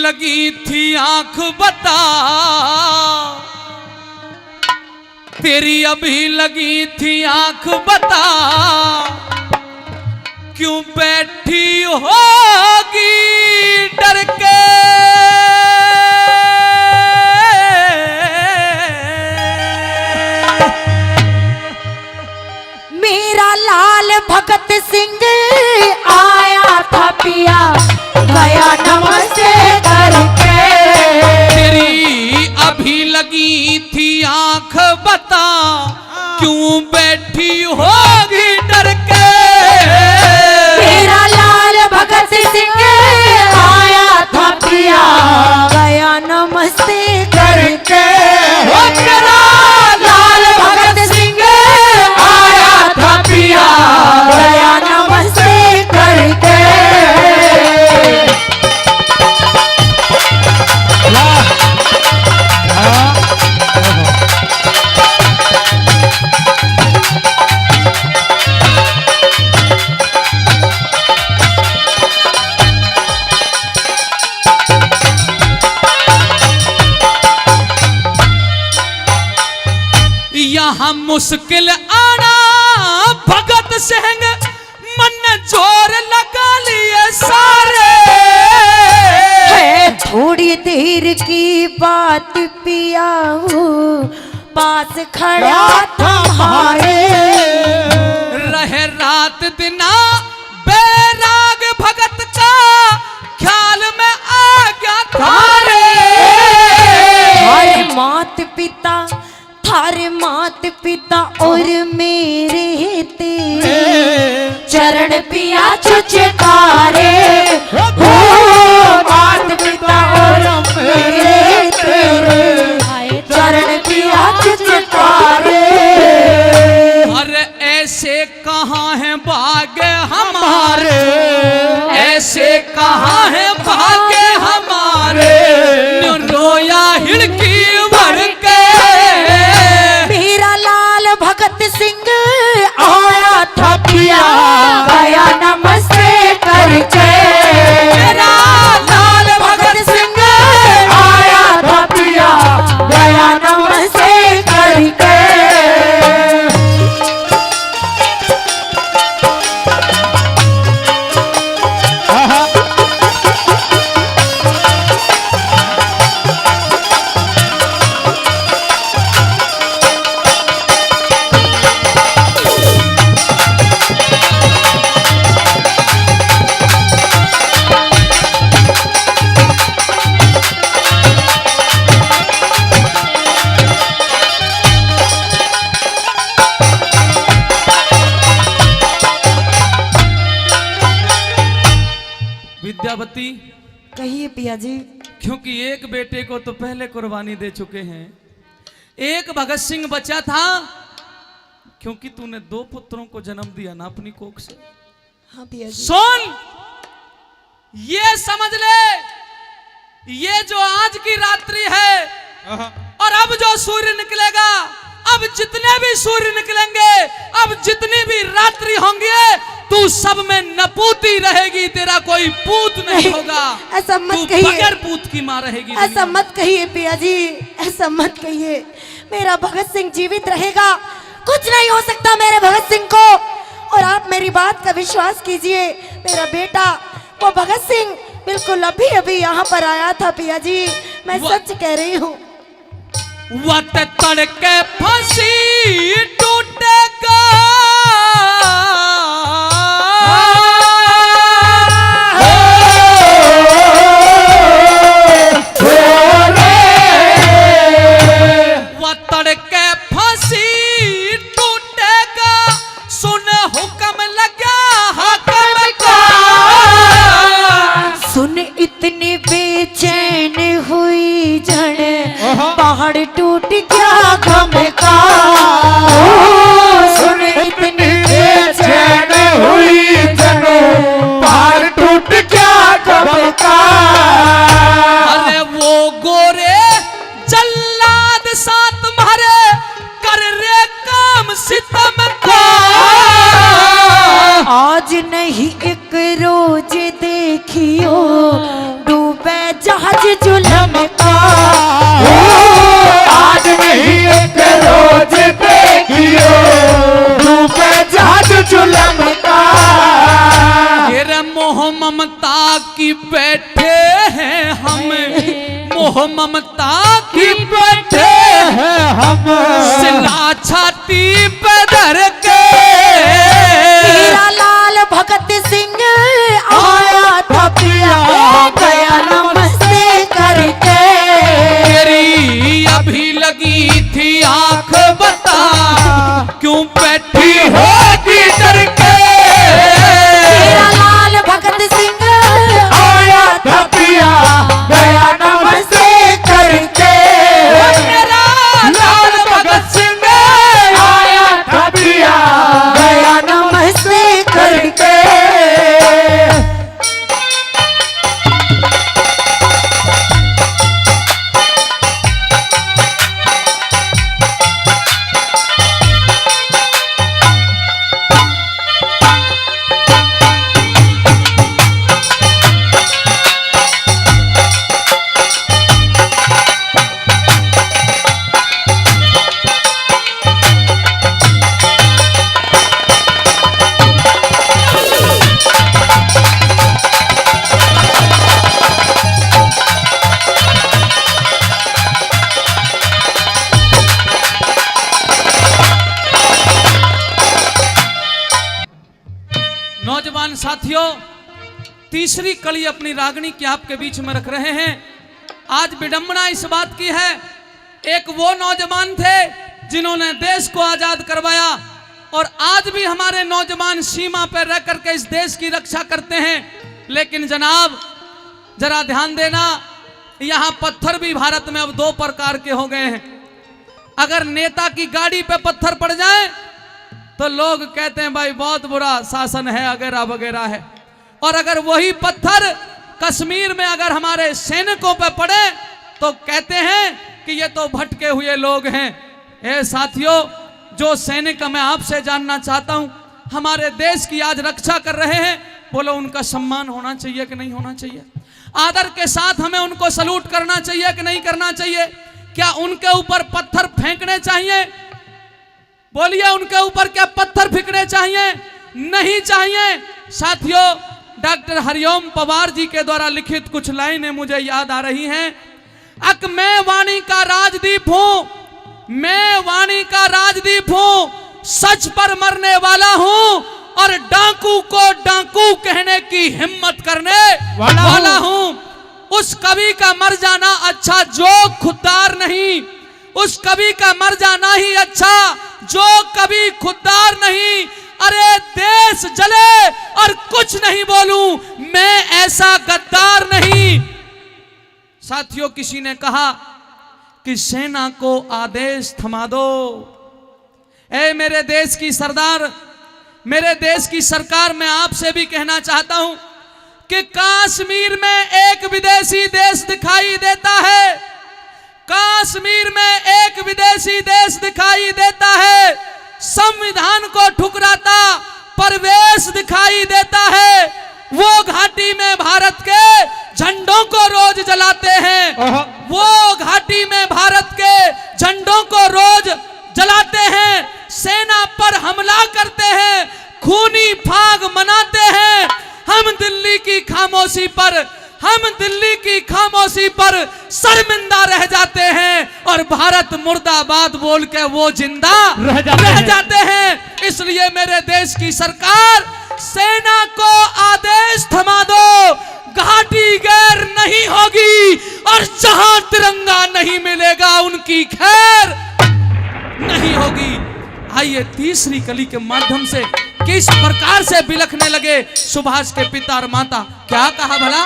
लगी थी आंख बता, तेरी अभी लगी थी आंख बता, क्यों बैठी होगी डर के। मेरा लाल भगत सिंह आया था पिया, गया नमस्ते करके। तेरी अभी लगी थी आंख बता, क्यों बैठी होगी डर के। मेरा लाल भगत सिंह आया था पिया, गया नमस्ते करके। तेरा लाल भगत सिंह आया था पिया, गया नमस्ते करके। यहाँ मुश्किल आना भगत सिंह, मन जोर लगा लिए सारे। है थोड़ी देर की बात पिया, पास खड़ा था हमारे। रहे रात दिना बैराग भगत का, ख्याल में आ गया थारे। थारे मात पिता, थारे मात पिता और मेरे तेरे चरण पिया चुचकारे। हो मात पिता और मेरे तेरे चरण पिया चुचकारे। अरे ऐसे कहाँ हैं भाग्य हमारे, ऐसे कहाँ हैं भाग्य हमारे, रोया हिड़की भर के। मेरा लाल भगत सिंह आया था पिया, गया नमस्ते करके। मेरा लाल भगत सिंह आया था पिया, गया नमस्ते करके। विद्यावती, कहिए पिया जी। क्योंकि एक बेटे को तो पहले कुर्बानी दे चुके हैं, एक भगत सिंह बचा था, क्योंकि तूने 2 पुत्रों को जन्म दिया ना अपनी कोख से। हाँ पिया जी। सुन, ये समझ ले, ये जो आज की रात्रि है और अब जो सूर्य निकलेगा, अब जितने भी सूर्य निकलेंगे, अब जितनी भी रात्रि होंगे, तू सब में नपूती रहेगी, तेरा कोई पूत नहीं होगा। ऐसा मत तू कहिए, बगैर पूत की मां रहेगी। ऐसा मत कहिए पिया जी, ऐसा मत कहिए। मेरा भगत सिंह जीवित रहेगा, कुछ नहीं हो सकता मेरे भगत सिंह को। और आप मेरी बात का विश्वास कीजिए, मेरा बेटा वो भगत सिंह बिल्कुल अभी अभी यहाँ पर आया था पिया जी, मैं सच कह रही हूँ। वत तड़के फांसी टूटेगा, वत तड़के फांसी टूटेगा, सुन हुक्म लगा हाकिम का। सुन इतनी बेचैन हुई जन, पहाड़ टूट गया गम का। सुन इतनी बेचैन हुई जन, पहाड़ टूट गया गम का। अरे वो गोरे जल्लाद साथ मारे, कर रे काम सितम का। आज नहीं एक रोज देखियो, डूबे जहाज जहाज जुलम का, आज नहीं एक रोज देखियो डूबे जहाज जुलम का। तेरे मोह ममता की बैठे हैं हम, मोह ममता की बैठे हैं हम सिला छाती पे धर के। हीरा लाल भगत सिंह आया था पिया, गया नमस्ते करके। तेरी अभी लगी थी आंख, बता क्यों बैठी होगी डर के। हीरा लाल भगत सिंह आया था पिया, गया नमस्ते करके। मेरा लाल भगत सिंह आया था पिया, गया नमस्ते करके। नौजवान साथियों, तीसरी कड़ी अपनी रागनी के आपके बीच में रख रहे हैं। आज विडंबना इस बात की है, एक वो नौजवान थे जिन्होंने देश को आजाद करवाया और आज भी हमारे नौजवान सीमा पर रह करके इस देश की रक्षा करते हैं। लेकिन जनाब जरा ध्यान देना, यहां पत्थर भी भारत में अब दो प्रकार के हो गए हैं। अगर नेता की गाड़ी पे पत्थर पड़ जाए तो लोग कहते हैं भाई बहुत बुरा शासन है वगैरह वगैरह है, और अगर वही पत्थर कश्मीर में अगर हमारे सैनिकों पे पड़े तो कहते हैं कि ये तो भटके हुए लोग हैं। ए साथियों, जो सैनिक मैं आपसे जानना चाहता हूं, हमारे देश की आज रक्षा कर रहे हैं, बोलो उनका सम्मान होना चाहिए कि नहीं होना चाहिए? आदर के साथ हमें उनको सलूट करना चाहिए कि नहीं करना चाहिए? क्या उनके ऊपर पत्थर फेंकने चाहिए? बोलिए, उनके ऊपर क्या पत्थर फेंकने चाहिए? नहीं चाहिए। साथियों, डॉक्टर हरिओम पवार जी के द्वारा लिखित कुछ लाइनें मुझे याद आ रही हैं। अक मैं वाणी का राजदीप हूं, मैं वाणी का राजदीप हूं, सच पर मरने वाला हूं और डाकू को डाकू कहने की हिम्मत करने वाला हूं। उस कवि का मर जाना अच्छा जो खुददार नहीं, उस कवि का मर जाना ही अच्छा जो कभी खुददार नहीं। अरे देश जले और कुछ नहीं बोलूं, मैं ऐसा गद्दार नहीं। साथियों, किसी ने कहा कि सेना को आदेश थमा दो। ए मेरे देश की सरदार, मेरे देश की सरकार, मैं आपसे भी कहना चाहता हूं कि कश्मीर में एक विदेशी देश दिखाई देता है, कश्मीर में एक विदेशी देश दिखाई देता है, संविधान को ठुकराता परवेश दिखाई देता है। वो घाटी में भारत के झंडों को रोज जलाते हैं, वो घाटी में भारत के झंडों को रोज जलाते हैं, सेना पर हमला करते हैं, खूनी फाग मनाते हैं। हम दिल्ली की खामोशी पर, हम दिल्ली की खामोशी पर शर्मिंदा रह जाते हैं और भारत मुर्दाबाद बोल के वो जिंदा रह जाते हैं। इसलिए मेरे देश की सरकार, सेना को आदेश थमा दो, घाटी गैर नहीं होगी और जहां तिरंगा नहीं मिलेगा उनकी खैर नहीं होगी। आइए तीसरी कली के माध्यम से किस प्रकार से बिलखने लगे सुभाष के पिता और माता। क्या कहा भला?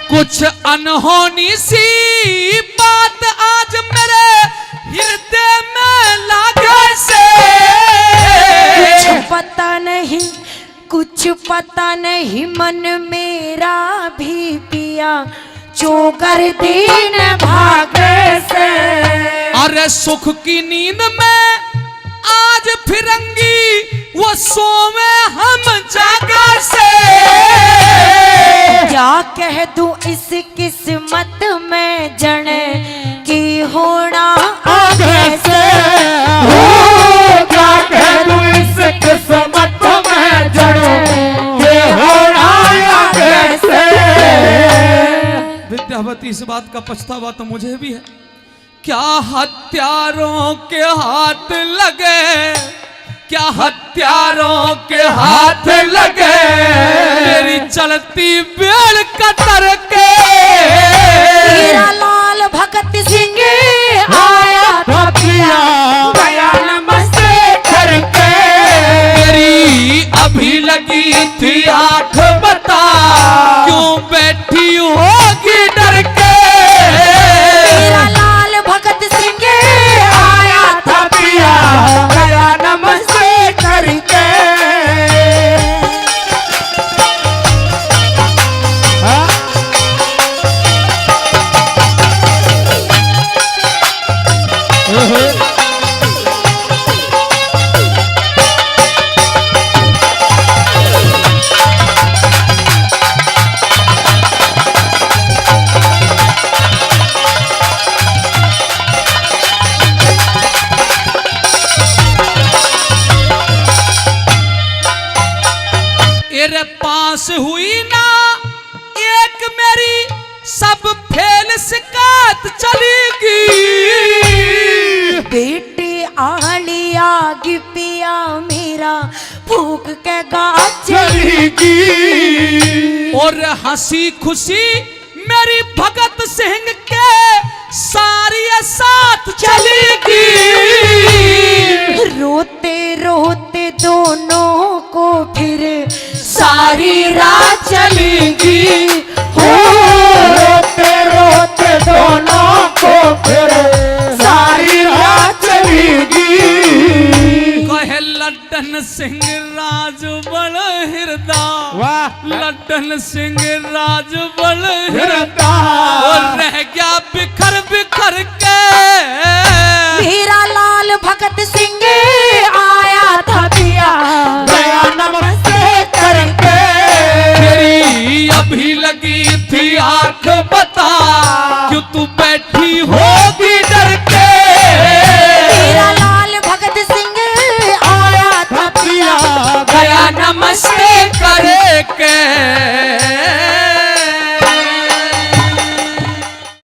कुछ अनहोनी सी बात आज मेरे हृदय में लागे से, कुछ पता नहीं मन मेरा भी पिया चोकर दिन भागे से। अरे सुख की नींद में आज फिरंगी वो सोवे हम जागा से। क्या कह दूं इस किस्मत में जन की होना आगे से। क्या कह दूं इस किस्मत में जड़ के होना आगे से। विद्यावती, इस बात का पछतावा तो मुझे भी है। क्या हत्यारों के हाथ लगे, क्या हत्यारों के हाथ लगे मेरी चलती बेड़ कतर के। मेरा लाल भगत सिंह आया था पिया गया नमस्ते करके। मेरी अभी लगी थी आंख, बता क्यों बैठी होगी डर के। मेरा लाल भगत सिंह आया था पिया गया नमस्ते करके। हाँ? तेरे पास हुई ना एक मेरी, सब फेल शिकायत चलेगी। बेटे आलिया गिपिया मेरा फूक के गा चलेगी। और हंसी खुशी मेरी भगत सिंह के सारी साथ चलेगी। रोते रोते दोनों को फिर सारी रात चलेगी। हो रोते रोते दोनों को फिर सारी रात चलेगी। कहे लड्डन सिंह राज बड़ हृदय, वाह लड्डन सिंह राज बड़ हृदय। हृदय। और रह गया बिखर